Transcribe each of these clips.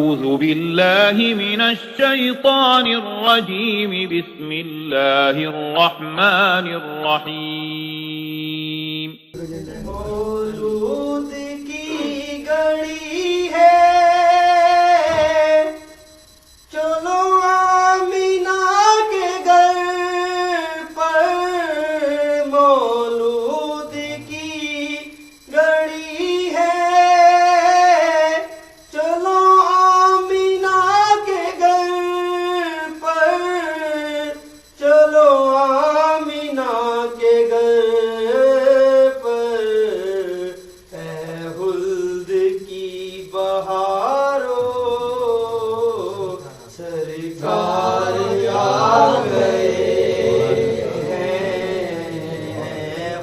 أعوذ بالله من الشيطان الرجيم بسم الله الرحمن الرحيم مولود کی گھڑی ہے چلو آمینہ کے گھر پر مولود کی گھڑی ہے چلو آمینہ کے گھر پر چلو آمینہ کے گھر سرکار آ گئے ہیں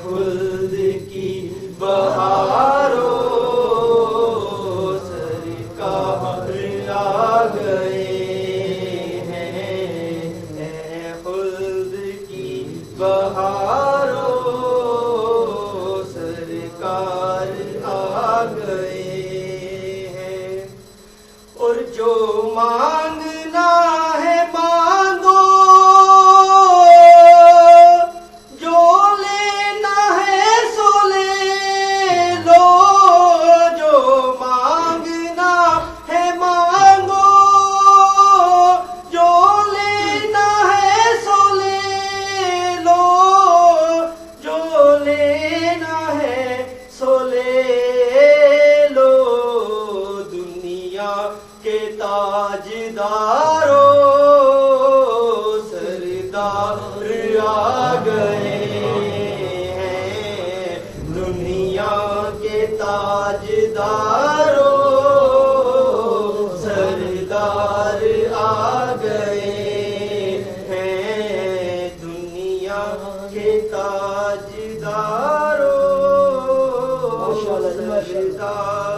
خلد کی بہاروں سرکار آ گئے ہیں خلد کی بہاروں سرکار آ گئے ہیں اور جو مانگنا ہے مانگو جو لینا ہے سو لے لو جو مانگنا ہے مانگو جو لینا ہے سو لے لو جو لینا ہے سو لے لو دنیا کے تاجداروں سردار آ گئے ہیں دنیا کے تاجداروں سردار آ گئے ہیں دنیا کے تاجداروں سردار